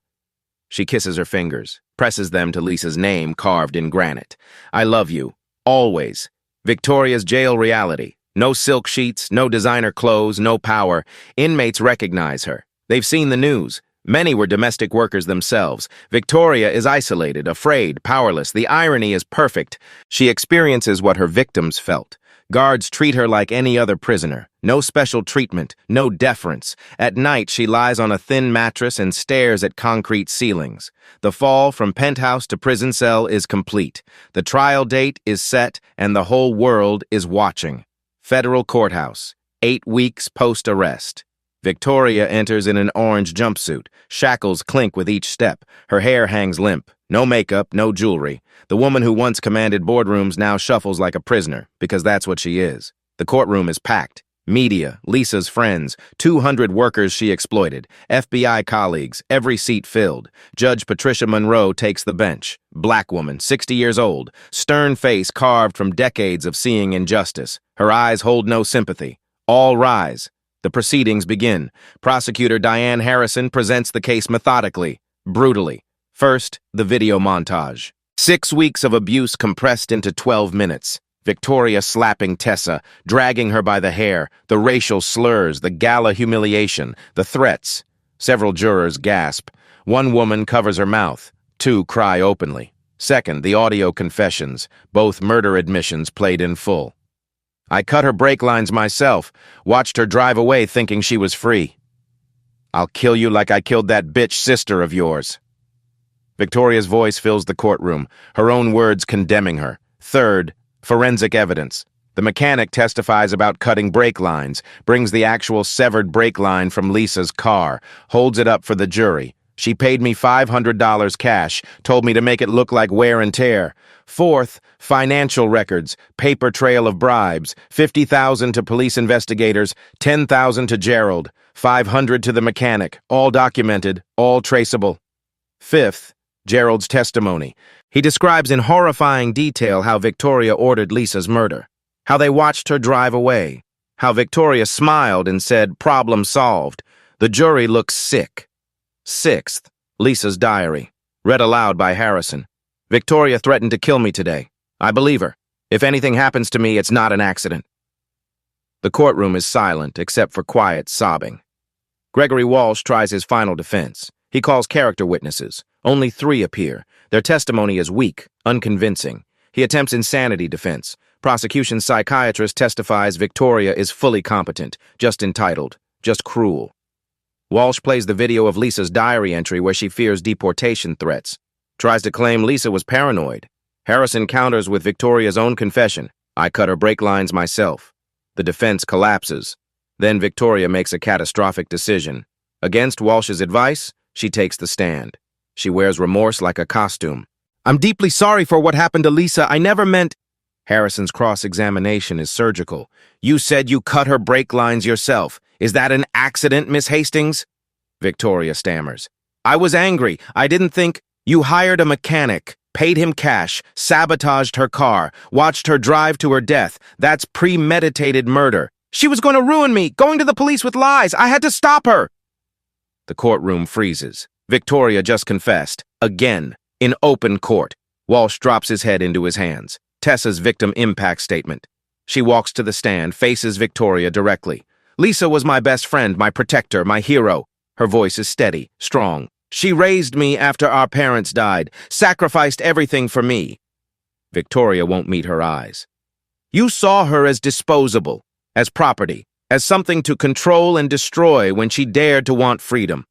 She kisses her fingers, presses them to Lisa's name carved in granite. I love you, always. Victoria's jail reality. No silk sheets, no designer clothes, no power. Inmates recognize her. They've seen the news. Many were domestic workers themselves. Victoria is isolated, afraid, powerless. The irony is perfect. She experiences what her victims felt. Guards treat her like any other prisoner. No special treatment, no deference. At night, she lies on a thin mattress and stares at concrete ceilings. The fall from penthouse to prison cell is complete. The trial date is set, and the whole world is watching. Federal courthouse, 8 weeks post-arrest. Victoria enters in an orange jumpsuit. Shackles clink with each step. Her hair hangs limp. No makeup, no jewelry. The woman who once commanded boardrooms now shuffles like a prisoner, because that's what she is. The courtroom is packed. Media, Lisa's friends, 200 workers she exploited, FBI colleagues, every seat filled. Judge Patricia Monroe takes the bench. Black woman, 60 years old, stern face carved from decades of seeing injustice. Her eyes hold no sympathy. All rise. The proceedings begin. Prosecutor Diane Harrison presents the case methodically, brutally. First, the video montage. 6 weeks of abuse compressed into 12 minutes. Victoria slapping Tessa, dragging her by the hair, the racial slurs, the gala humiliation, the threats. Several jurors gasp. 1 woman covers her mouth. 2 cry openly. Second, the audio confessions, both murder admissions played in full. I cut her brake lines myself, watched her drive away thinking she was free. I'll kill you like I killed that bitch sister of yours. Victoria's voice fills the courtroom, her own words condemning her. Third, forensic evidence. The mechanic testifies about cutting brake lines, brings the actual severed brake line from Lisa's car, holds it up for the jury. She paid me $500 cash, told me to make it look like wear and tear. Fourth, financial records, paper trail of bribes, $50,000 to police investigators, $10,000 to Gerald, $500 to the mechanic, all documented, all traceable. Fifth, Gerald's testimony. He describes in horrifying detail how Victoria ordered Lisa's murder, how they watched her drive away, how Victoria smiled and said, "Problem solved." The jury looks sick. Sixth, Lisa's diary, read aloud by Harrison. Victoria threatened to kill me today. I believe her. If anything happens to me, it's not an accident. The courtroom is silent, except for quiet sobbing. Gregory Walsh tries his final defense. He calls character witnesses. Only 3 appear. Their testimony is weak, unconvincing. He attempts insanity defense. Prosecution psychiatrist testifies Victoria is fully competent, just entitled, just cruel. Walsh plays the video of Lisa's diary entry where she fears deportation threats. Tries to claim Lisa was paranoid. Harrison counters with Victoria's own confession. I cut her brake lines myself. The defense collapses. Then Victoria makes a catastrophic decision. Against Walsh's advice, she takes the stand. She wears remorse like a costume. I'm deeply sorry for what happened to Lisa. I never meant... Harrison's cross-examination is surgical. You said you cut her brake lines yourself. Is that an accident, Miss Hastings? Victoria stammers. I was angry. I didn't think... You hired a mechanic. Paid him cash, sabotaged her car, watched her drive to her death. That's premeditated murder. She was going to ruin me, going to the police with lies. I had to stop her. The courtroom freezes. Victoria just confessed. Again, in open court. Walsh drops his head into his hands. Tessa's victim impact statement. She walks to the stand, faces Victoria directly. Lisa was my best friend, my protector, my hero. Her voice is steady, strong. She raised me after our parents died, sacrificed everything for me. Victoria won't meet her eyes. You saw her as disposable, as property, as something to control and destroy when she dared to want freedom.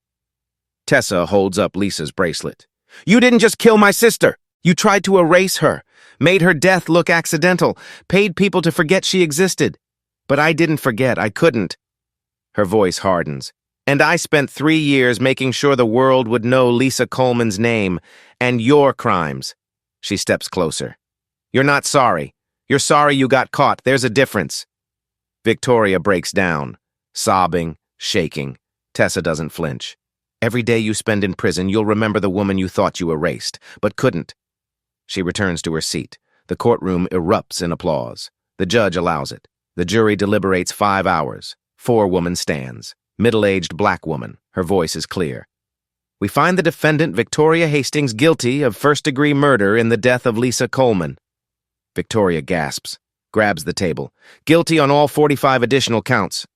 Tessa holds up Lisa's bracelet. You didn't just kill my sister. You tried to erase her, made her death look accidental, paid people to forget she existed. But I didn't forget. I couldn't. Her voice hardens. And I spent 3 years making sure the world would know Lisa Coleman's name and your crimes. She steps closer. You're not sorry. You're sorry you got caught. There's a difference. Victoria breaks down, sobbing, shaking. Tessa doesn't flinch. Every day you spend in prison, you'll remember the woman you thought you erased, but couldn't. She returns to her seat. The courtroom erupts in applause. The judge allows it. The jury deliberates 5 hours. 4 women stands. Middle-aged black woman. Her voice is clear. We find the defendant, Victoria Hastings, guilty of first-degree murder in the death of Lisa Coleman. Victoria gasps, grabs the table. Guilty on all 45 additional counts.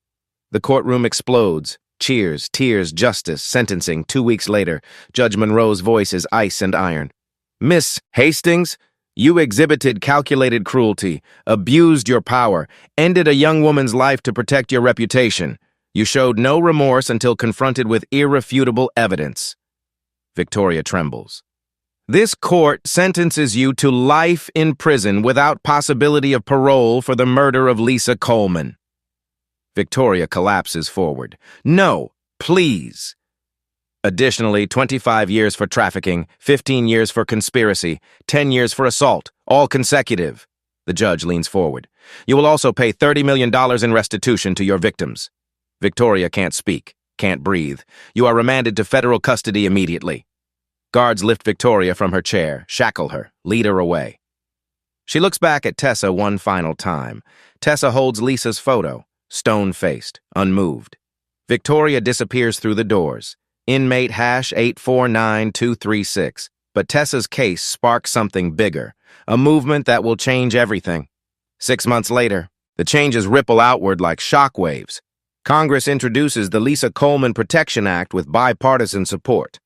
The courtroom explodes. Cheers, tears, justice, sentencing. 2 weeks later, Judge Monroe's voice is ice and iron. Miss Hastings, you exhibited calculated cruelty, abused your power, ended a young woman's life to protect your reputation. You showed no remorse until confronted with irrefutable evidence. Victoria trembles. This court sentences you to life in prison without possibility of parole for the murder of Lisa Coleman. Victoria collapses forward. No, please. Additionally, 25 years for trafficking, 15 years for conspiracy, 10 years for assault, all consecutive. The judge leans forward. You will also pay $30 million in restitution to your victims. Victoria can't speak, can't breathe. You are remanded to federal custody immediately. Guards lift Victoria from her chair, shackle her, lead her away. She looks back at Tessa one final time. Tessa holds Lisa's photo, stone-faced, unmoved. Victoria disappears through the doors. Inmate #849236. But Tessa's case sparks something bigger, a movement that will change everything. 6 months later, the changes ripple outward like shockwaves. Congress introduces the Lisa Coleman Protection Act with bipartisan support.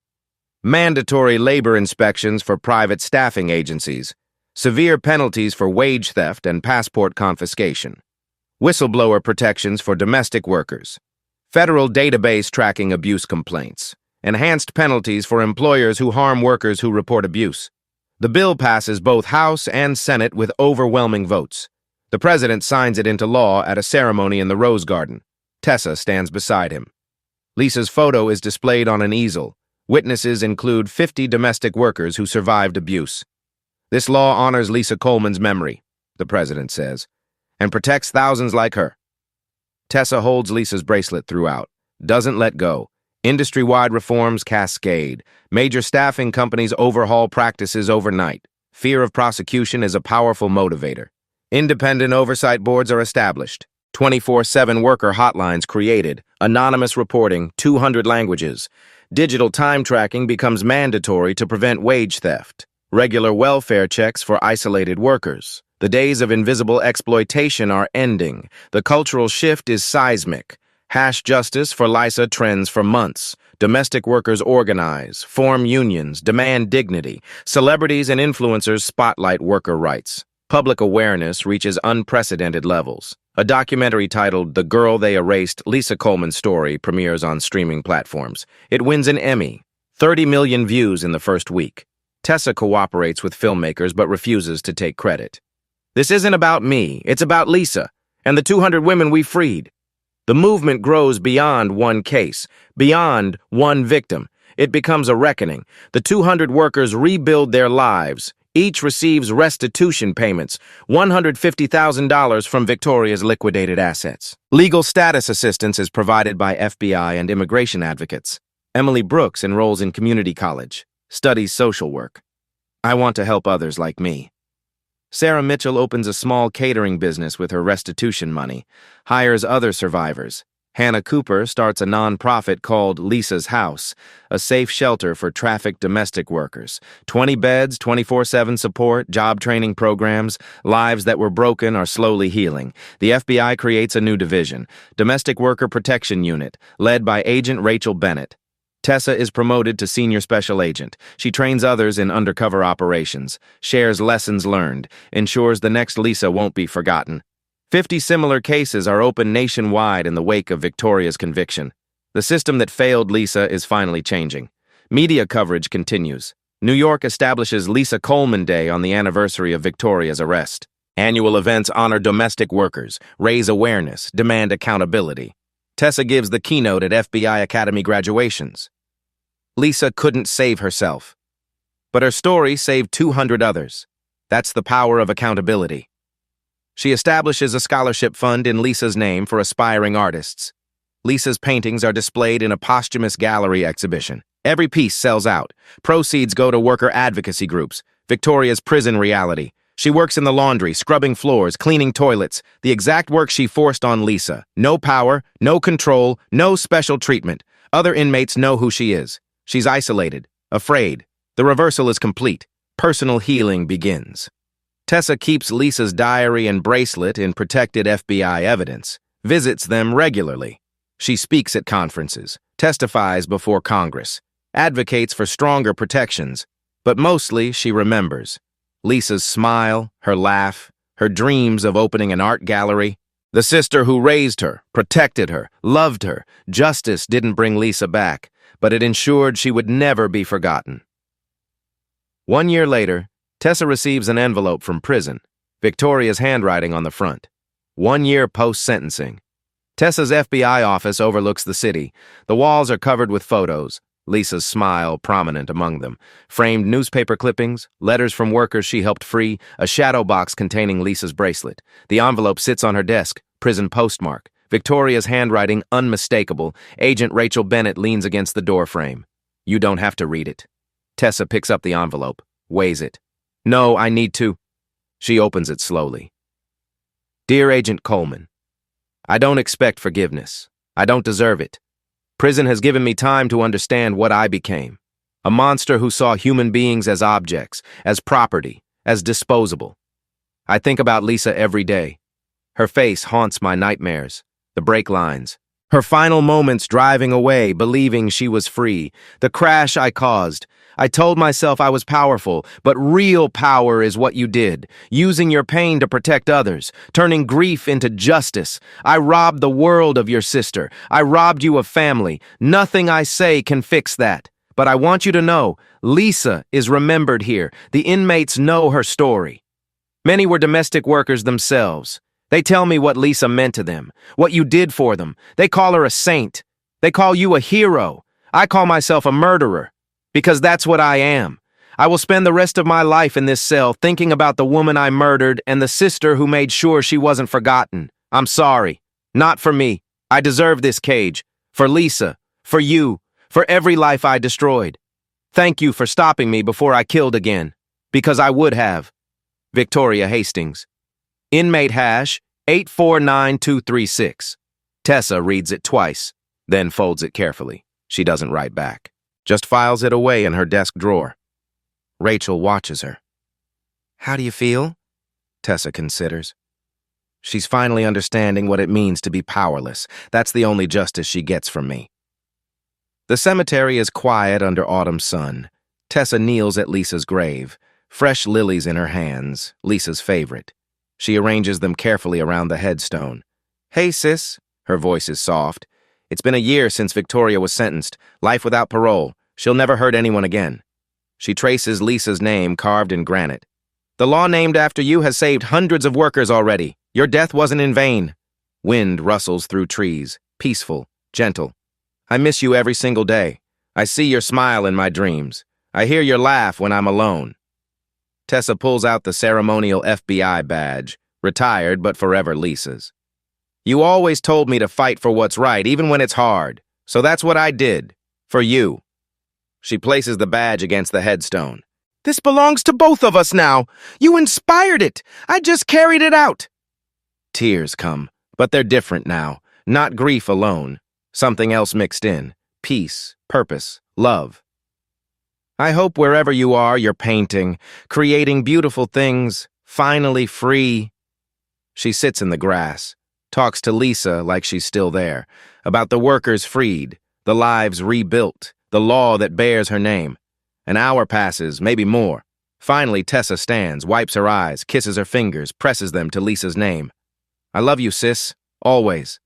Mandatory labor inspections for private staffing agencies. Severe penalties for wage theft and passport confiscation. Whistleblower protections for domestic workers. Federal database tracking abuse complaints. Enhanced penalties for employers who harm workers who report abuse. The bill passes both House and Senate with overwhelming votes. The president signs it into law at a ceremony in the Rose Garden. Tessa stands beside him. Lisa's photo is displayed on an easel. Witnesses include 50 domestic workers who survived abuse. This law honors Lisa Coleman's memory, the president says, and protects thousands like her. Tessa holds Lisa's bracelet throughout, doesn't let go. Industry-wide reforms cascade. Major staffing companies overhaul practices overnight. Fear of prosecution is a powerful motivator. Independent oversight boards are established. 24/7 worker hotlines created. Anonymous reporting, 200 languages. Digital time tracking becomes mandatory to prevent wage theft. Regular welfare checks for isolated workers. The days of invisible exploitation are ending. The cultural shift is seismic. Hash justice for Lisa trends for months. Domestic workers organize, form unions, demand dignity. Celebrities and influencers spotlight worker rights. Public awareness reaches unprecedented levels. A documentary titled The Girl They Erased, Lisa Coleman's Story premieres on streaming platforms. It wins an Emmy. 30 million views in the first week. Tessa cooperates with filmmakers but refuses to take credit. This isn't about me, it's about Lisa and the 200 women we freed. The movement grows beyond one case, beyond one victim. It becomes a reckoning. The 200 workers rebuild their lives. Each receives restitution payments, $150,000 from Victoria's liquidated assets. Legal status assistance is provided by FBI and immigration advocates. Emily Brooks enrolls in community college, studies social work. I want to help others like me. Sarah Mitchell opens a small catering business with her restitution money, hires other survivors. Hannah Cooper starts a nonprofit called Lisa's House, a safe shelter for trafficked domestic workers. 20 beds, 24/7 support, job training programs, lives that were broken are slowly healing. The FBI creates a new division, Domestic Worker Protection Unit, led by Agent Rachel Bennett. Tessa is promoted to Senior Special Agent. She trains others in undercover operations, shares lessons learned, ensures the next Lisa won't be forgotten. 50 similar cases are opened nationwide in the wake of Victoria's conviction. The system that failed Lisa is finally changing. Media coverage continues. New York establishes Lisa Coleman Day on the anniversary of Victoria's arrest. Annual events honor domestic workers, raise awareness, demand accountability. Tessa gives the keynote at FBI Academy graduations. Lisa couldn't save herself, but her story saved 200 others. That's the power of accountability. She establishes a scholarship fund in Lisa's name for aspiring artists. Lisa's paintings are displayed in a posthumous gallery exhibition. Every piece sells out. Proceeds go to worker advocacy groups. Victoria's prison reality. She works in the laundry, scrubbing floors, cleaning toilets, the exact work she forced on Lisa. No power, no control, no special treatment. Other inmates know who she is. She's isolated, afraid. The reversal is complete. Personal healing begins. Tessa keeps Lisa's diary and bracelet in protected FBI evidence, visits them regularly. She speaks at conferences, testifies before Congress, advocates for stronger protections, but mostly she remembers. Lisa's smile, her laugh, her dreams of opening an art gallery. The sister who raised her, protected her, loved her. Justice didn't bring Lisa back, but it ensured she would never be forgotten. 1 year later, Tessa receives an envelope from prison, Victoria's handwriting on the front. 1 year post-sentencing. Tessa's FBI office overlooks the city. The walls are covered with photos, Lisa's smile prominent among them. Framed newspaper clippings, letters from workers she helped free, a shadow box containing Lisa's bracelet. The envelope sits on her desk, prison postmark. Victoria's handwriting unmistakable. Agent Rachel Bennett leans against the doorframe. You don't have to read it. Tessa picks up the envelope, weighs it. No, I need to. She opens it slowly. Dear Agent Coleman, I don't expect forgiveness. I don't deserve it. Prison has given me time to understand what I became. A monster who saw human beings as objects, as property, as disposable. I think about Lisa every day. Her face haunts my nightmares, the brake lines. Her final moments driving away, believing she was free. The crash I caused. I told myself I was powerful, but real power is what you did, using your pain to protect others, turning grief into justice. I robbed the world of your sister. I robbed you of family. Nothing I say can fix that. But I want you to know, Lisa is remembered here. The inmates know her story. Many were domestic workers themselves. They tell me what Lisa meant to them, what you did for them. They call her a saint. They call you a hero. I call myself a murderer. Because that's what I am. I will spend the rest of my life in this cell thinking about the woman I murdered and the sister who made sure she wasn't forgotten. I'm sorry. Not for me. I deserve this cage. For Lisa. For you. For every life I destroyed. Thank you for stopping me before I killed again. Because I would have. Victoria Hastings. Inmate hash 849236. Tessa reads it twice, then folds it carefully. She doesn't write back. Just files it away in her desk drawer. Rachel watches her. How do you feel? Tessa considers. She's finally understanding what it means to be powerless. That's the only justice she gets from me. The cemetery is quiet under autumn sun. Tessa kneels at Lisa's grave, fresh lilies in her hands, Lisa's favorite. She arranges them carefully around the headstone. Hey, sis. Her voice is soft. It's been a year since Victoria was sentenced. Life without parole. She'll never hurt anyone again. She traces Lisa's name carved in granite. The law named after you has saved hundreds of workers already. Your death wasn't in vain. Wind rustles through trees, peaceful, gentle. I miss you every single day. I see your smile in my dreams. I hear your laugh when I'm alone. Tessa pulls out the ceremonial FBI badge, retired but forever Lisa's. You always told me to fight for what's right, even when it's hard. So that's what I did. For you. She places the badge against the headstone. This belongs to both of us now. You inspired it. I just carried it out. Tears come, but they're different now. Not grief alone. Something else mixed in. Peace, purpose, love. I hope wherever you are, you're painting, creating beautiful things, finally free. She sits in the grass, talks to Lisa like she's still there, about the workers freed, the lives rebuilt, the law that bears her name. An hour passes, maybe more. Finally, Tessa stands, wipes her eyes, kisses her fingers, presses them to Lisa's name. I love you, sis. Always.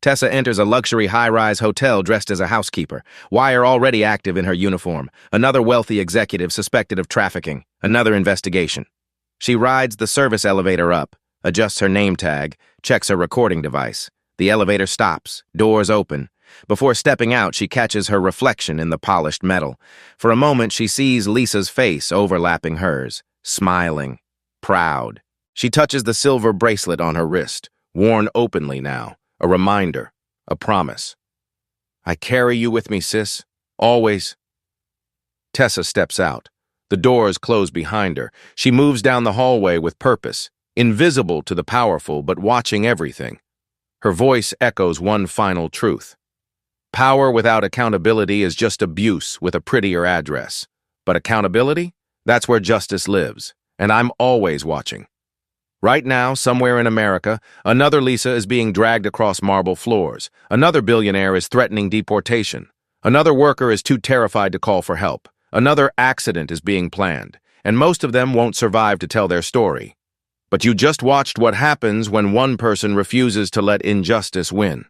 Tessa enters a luxury high-rise hotel dressed as a housekeeper, Wire already active in her uniform, another wealthy executive suspected of trafficking, another investigation. She rides the service elevator up, adjusts her name tag, checks her recording device. The elevator stops, doors open. Before stepping out, she catches her reflection in the polished metal. For a moment, she sees Lisa's face overlapping hers, smiling, proud. She touches the silver bracelet on her wrist, worn openly now. A reminder, a promise. I carry you with me, sis. Always. Tessa steps out. The doors close behind her. She moves down the hallway with purpose, invisible to the powerful, but watching everything. Her voice echoes one final truth. Power without accountability is just abuse with a prettier address. But accountability? That's where justice lives. And I'm always watching. Right now, somewhere in America, another Lisa is being dragged across marble floors. Another billionaire is threatening deportation. Another worker is too terrified to call for help. Another accident is being planned. And most of them won't survive to tell their story. But you just watched what happens when one person refuses to let injustice win.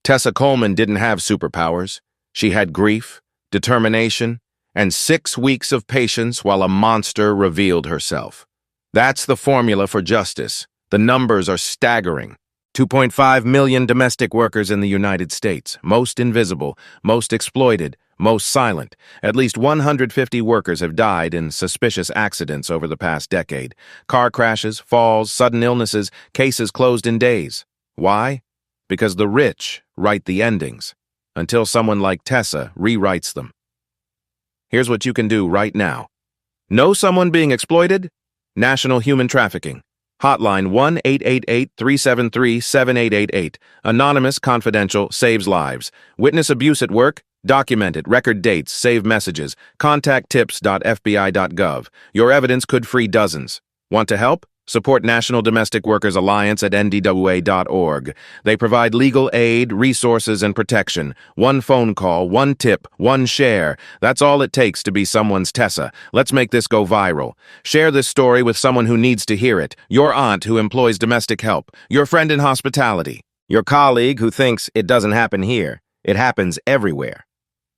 Tessa Coleman didn't have superpowers. She had grief, determination, and 6 weeks of patience while a monster revealed herself. That's the formula for justice. The numbers are staggering. 2.5 million domestic workers in the United States, most invisible, most exploited, most silent. At least 150 workers have died in suspicious accidents over the past decade. Car crashes, falls, sudden illnesses, cases closed in days. Why? Because the rich write the endings, until someone like Tessa rewrites them. Here's what you can do right now. Know someone being exploited? National Human Trafficking. Hotline 1-888-373-7888. Anonymous, confidential, saves lives. Witness abuse at work? Document it. Record dates. Save messages. Contact tips.fbi.gov. Your evidence could free dozens. Want to help? Support National Domestic Workers Alliance at ndwa.org. They provide legal aid, resources, and protection. One phone call, one tip, one share. That's all it takes to be someone's Tessa. Let's make this go viral. Share this story with someone who needs to hear it. Your aunt who employs domestic help. Your friend in hospitality. Your colleague who thinks it doesn't happen here. It happens everywhere.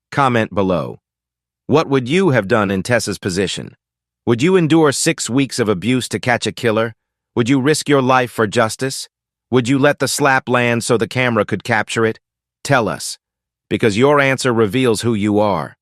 Comment below. What would you have done in Tessa's position? Would you endure 6 weeks of abuse to catch a killer? Would you risk your life for justice? Would you let the slap land so the camera could capture it? Tell us, because your answer reveals who you are.